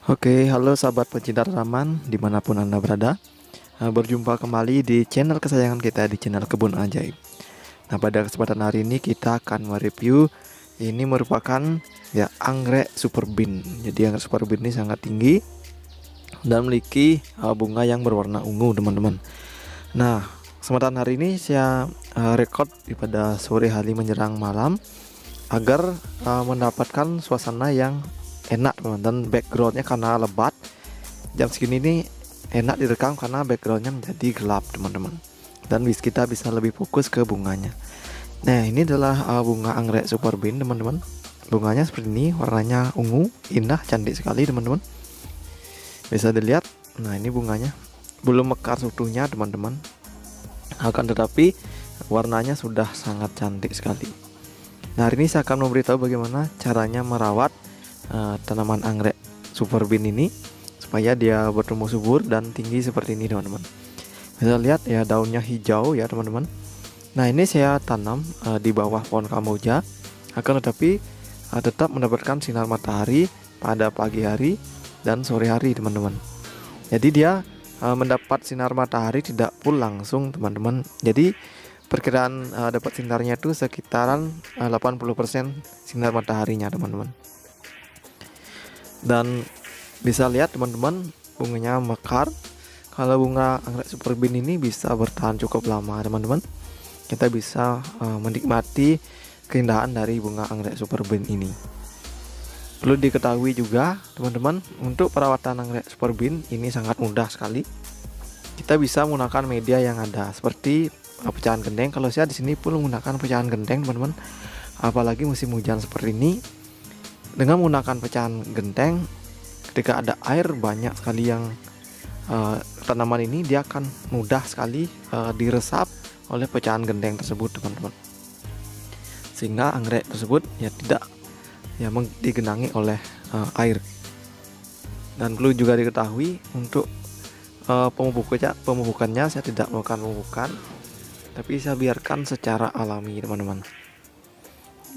Oke, halo sahabat pecinta tanaman dimanapun Anda berada. Berjumpa kembali di channel kesayangan kita, di channel Kebun Ajaib. Nah, pada kesempatan hari ini kita akan mereview. Ini merupakan ya anggrek super bean. Jadi anggrek super bean ini sangat tinggi dan memiliki bunga yang berwarna ungu, teman-teman. Nah, kesempatan hari ini saya record pada sore hari menjelang malam agar mendapatkan suasana yang enak, teman, dan backgroundnya karena lebat jam segini ini enak direkam karena backgroundnya menjadi gelap, teman-teman, dan kita bisa lebih fokus ke bunganya. Nah, ini adalah bunga anggrek super bean, teman-teman. Bunganya seperti ini, warnanya ungu, indah, cantik sekali, teman-teman. Bisa dilihat. Nah, ini bunganya belum mekar seutuhnya, teman-teman, akan tetapi warnanya sudah sangat cantik sekali. Nah, hari ini saya akan memberitahu bagaimana caranya merawat tanaman anggrek super bean ini supaya dia bertumbuh subur dan tinggi seperti ini, teman-teman. Bisa lihat ya, daunnya hijau ya, teman-teman. Nah, ini saya tanam di bawah pohon kamboja, akan tetapi tetap mendapatkan sinar matahari pada pagi hari dan sore hari, teman-teman. Jadi dia mendapat sinar matahari tidak full langsung, teman-teman. Jadi perkiraan dapat sinarnya itu sekitaran 80% sinar mataharinya, teman-teman. Dan bisa lihat, teman-teman, bunganya mekar. Kalau bunga anggrek super bean ini bisa bertahan cukup lama, teman-teman. Kita bisa menikmati keindahan dari bunga anggrek super bean ini. Perlu diketahui juga, teman-teman, untuk perawatan anggrek super bean ini sangat mudah sekali. Kita bisa menggunakan media yang ada seperti pecahan genteng. Kalau saya di sini pun menggunakan pecahan genteng, teman-teman. Apalagi musim hujan seperti ini, dengan menggunakan pecahan genteng, ketika ada air banyak sekali yang tanaman ini, dia akan mudah sekali diresap oleh pecahan genteng tersebut, teman-teman, sehingga anggrek tersebut ya tidak digenangi oleh air. Dan perlu juga diketahui untuk pemupukannya saya tidak melakukan pemupukan, tapi saya biarkan secara alami, teman-teman.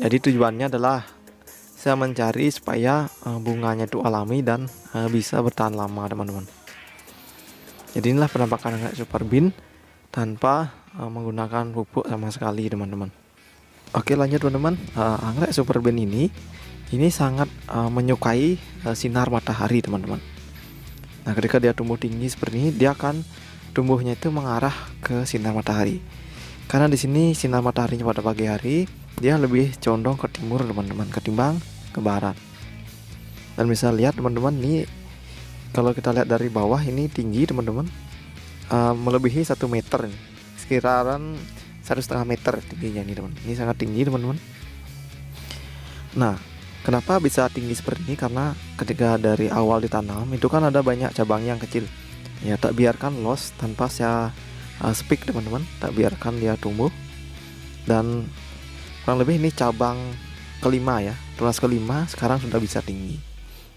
Jadi tujuannya adalah saya mencari supaya bunganya itu alami dan bisa bertahan lama, teman-teman. Jadi inilah penampakan anggrek super bean tanpa menggunakan pupuk sama sekali, teman-teman. Oke, lanjut, teman-teman. Anggrek super bean ini sangat menyukai sinar matahari, teman-teman. Nah, ketika dia tumbuh tinggi seperti ini, dia akan tumbuhnya itu mengarah ke sinar matahari. Karena di sini sinar mataharinya pada pagi hari, dia lebih condong ke timur, teman-teman, ketimbang ke barat. Dan bisa lihat, teman-teman, ini kalau kita lihat dari bawah ini tinggi, teman-teman, melebihi 1 meter ini. Sekitaran 1,5 meter tingginya ini, teman. Ini sangat tinggi, teman-teman. Nah, kenapa bisa tinggi seperti ini? Karena ketika dari awal ditanam itu kan ada banyak cabang yang kecil. Ya, tak biarkan los tanpa saya speak, teman-teman. Tak biarkan dia tumbuh. Dan kurang lebih ini cabang kelima ya, tunas kelima sekarang sudah bisa tinggi.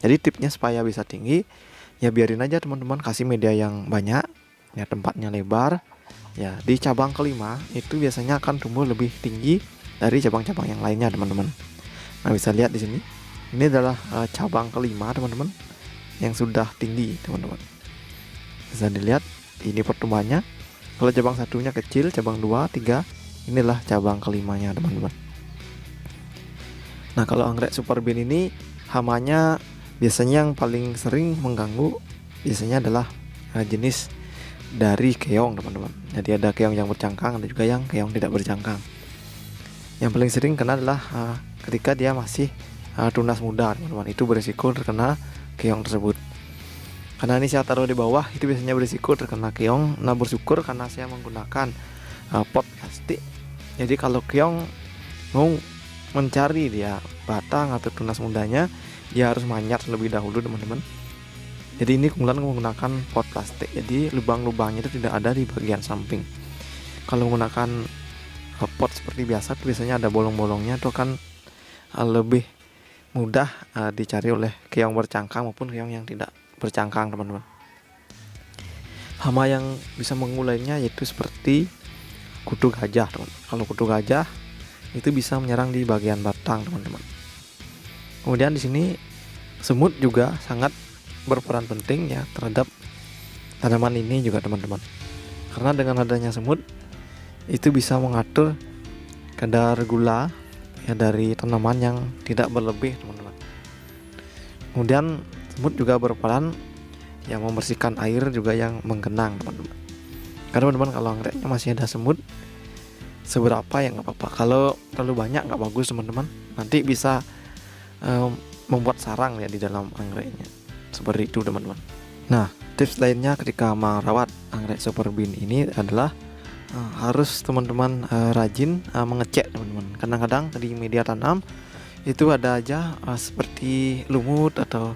Jadi tipsnya supaya bisa tinggi, ya biarin aja, teman-teman, kasih media yang banyak, ya tempatnya lebar. Ya, di cabang kelima itu biasanya akan tumbuh lebih tinggi dari cabang-cabang yang lainnya, teman-teman. Nah, bisa lihat di sini. Ini adalah cabang kelima, teman-teman, yang sudah tinggi, teman-teman. Bisa dilihat ini pertumbuhannya. Kalau cabang satunya kecil, cabang 2, 3, inilah cabang kelimanya, teman-teman. Nah, kalau anggrek super bean ini hamanya biasanya yang paling sering mengganggu biasanya adalah jenis dari keong, teman-teman. Jadi ada keong yang bercangkang, ada juga yang keong tidak bercangkang. Yang paling sering kena adalah ketika dia masih tunas muda, teman-teman. Itu berisiko terkena keong tersebut. Karena ini saya taruh di bawah, itu biasanya berisiko terkena keong. Nah, bersyukur karena saya menggunakan pot plastik. Jadi kalau keong mau mencari dia batang atau tunas mudanya, dia harus manjat terlebih dahulu, teman-teman. Jadi ini keunggulan menggunakan pot plastik. Jadi lubang-lubangnya itu tidak ada di bagian samping. Kalau menggunakan pot seperti biasa, biasanya ada bolong-bolongnya, itu akan lebih mudah dicari oleh keong bercangkang maupun keong yang tidak bercangkang, teman-teman. Hama yang bisa mengganggu lainnya yaitu seperti kutu gajah, teman. Kalau kutu gajah itu bisa menyerang di bagian batang, teman-teman. Kemudian di sini semut juga sangat berperan penting ya terhadap tanaman ini juga teman-teman. Karena dengan adanya semut itu bisa mengatur kadar gula ya dari tanaman yang tidak berlebih teman-teman. Kemudian semut juga berperan yang membersihkan air juga yang menggenang teman-teman. Karena teman-teman kalau anggreknya masih ada semut seberapa ya nggak apa-apa, kalau terlalu banyak nggak bagus teman-teman, nanti bisa membuat sarang ya di dalam anggreknya, seperti itu teman-teman. Nah, tips lainnya ketika merawat anggrek super bean ini adalah harus teman-teman rajin mengecek teman-teman. Kadang-kadang di media tanam itu ada aja seperti lumut atau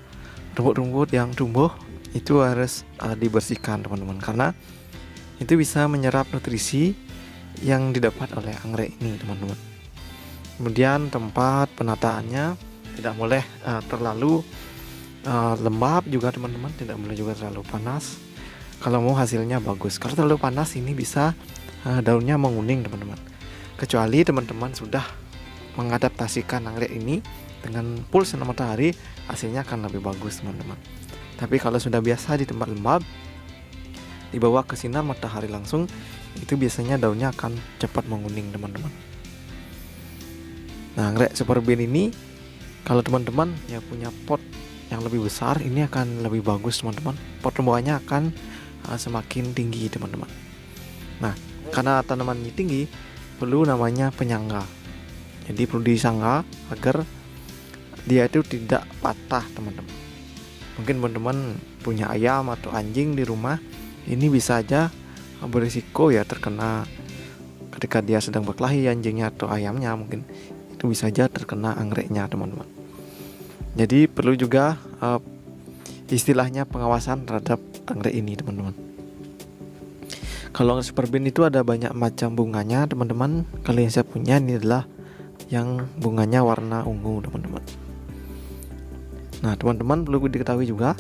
rumput-rumput yang tumbuh, itu harus dibersihkan teman-teman, karena itu bisa menyerap nutrisi yang didapat oleh anggrek ini teman-teman. Kemudian tempat penataannya tidak boleh terlalu lembab juga teman-teman, tidak boleh juga terlalu panas kalau mau hasilnya bagus. Kalau terlalu panas ini bisa daunnya menguning teman-teman, kecuali teman-teman sudah mengadaptasikan anggrek ini dengan full sinar matahari, hasilnya akan lebih bagus teman-teman. Tapi kalau sudah biasa di tempat lembab, dibawa ke sinar matahari langsung, itu biasanya daunnya akan cepat menguning teman-teman. Nah, anggrek super bean ini kalau teman-teman ya punya pot yang lebih besar, ini akan lebih bagus teman-teman. Pot tumbuhannya akan semakin tinggi teman-teman. Nah, karena tanaman ini tinggi, perlu namanya penyangga. Jadi perlu disangga agar dia itu tidak patah teman-teman. Mungkin teman-teman punya ayam atau anjing di rumah, ini bisa aja berisiko ya terkena ketika dia sedang berkelahi, anjingnya atau ayamnya mungkin itu bisa aja terkena anggreknya teman-teman. Jadi perlu juga istilahnya pengawasan terhadap anggrek ini teman-teman. Kalau anggrek super bean itu ada banyak macam bunganya teman-teman. Kalau yang saya punya ini adalah yang bunganya warna ungu teman-teman. Nah, teman-teman perlu diketahui juga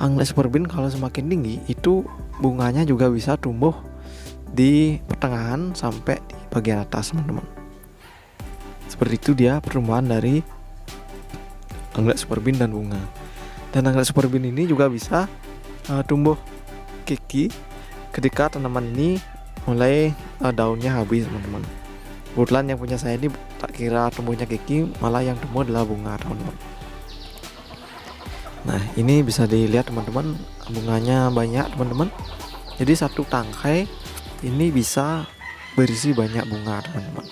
anggrek super bean kalau semakin tinggi itu bunganya juga bisa tumbuh di pertengahan sampai di bagian atas teman-teman. Seperti itu dia pertumbuhan dari anggrek super bean dan bunga. Dan anggrek super bean ini juga bisa tumbuh keki ketika tanaman ini mulai daunnya habis teman-teman. Kebetulan yang punya saya ini tak kira tumbuhnya keki, malah yang tumbuh adalah bunga teman-teman. Nah, ini bisa dilihat teman-teman, bunganya banyak teman-teman. Jadi satu tangkai ini bisa berisi banyak bunga teman-teman.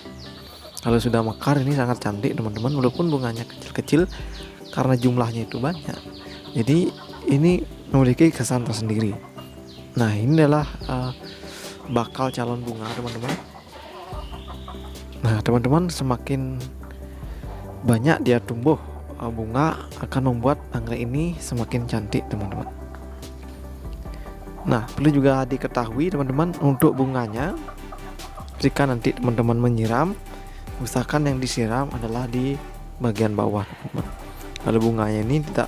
Kalau sudah mekar ini sangat cantik teman-teman, walaupun bunganya kecil-kecil karena jumlahnya itu banyak. Jadi ini memiliki kesan tersendiri. Nah, ini adalah bakal calon bunga teman-teman. Nah, teman-teman semakin banyak dia tumbuh bunga akan membuat anggrek ini semakin cantik teman-teman. Nah, perlu juga diketahui teman-teman, untuk bunganya jika nanti teman-teman menyiram, usahakan yang disiram adalah di bagian bawah teman-teman. Kalau bunganya ini tidak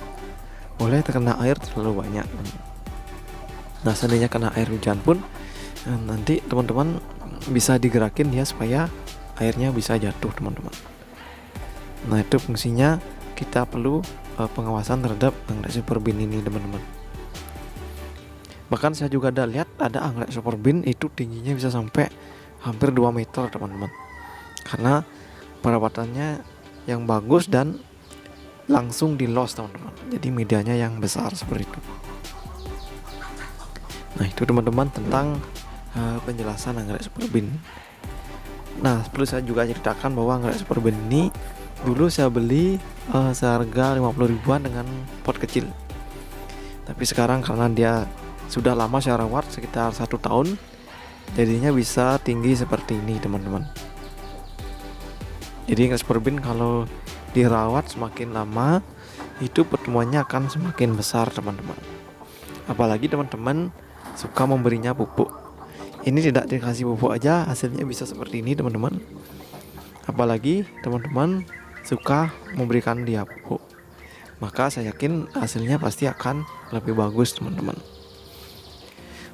boleh terkena air terlalu banyak. Nah, seandainya kena air hujan pun nanti teman-teman bisa digerakin ya supaya airnya bisa jatuh teman-teman. Nah, itu fungsinya kita perlu pengawasan terhadap anggrek super bean ini teman-teman. Bahkan saya juga ada lihat ada anggrek super bean itu tingginya bisa sampai hampir 2 meter teman-teman, karena perawatannya yang bagus dan langsung di los teman-teman. Jadi medianya yang besar seperti itu. Nah, itu teman-teman tentang penjelasan anggrek super bean. Nah, perlu saya juga ceritakan bahwa anggrek super bean ini dulu saya beli seharga 50 ribuan dengan pot kecil. Tapi sekarang karena dia sudah lama saya rawat sekitar 1 tahun, jadinya bisa tinggi seperti ini teman-teman. Jadi anggrek super bean kalau dirawat semakin lama itu pertumbuhannya akan semakin besar teman-teman. Apalagi teman-teman suka memberinya pupuk. Ini tidak dikasih pupuk aja hasilnya bisa seperti ini teman-teman. Apalagi teman-teman suka memberikan dia pupuk, maka saya yakin hasilnya pasti akan lebih bagus teman-teman.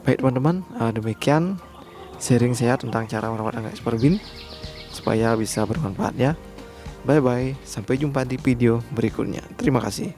Baik teman-teman, demikian sharing saya tentang cara merawat anggrek super bean supaya bisa bermanfaat ya. Bye bye, sampai jumpa di video berikutnya. Terima kasih.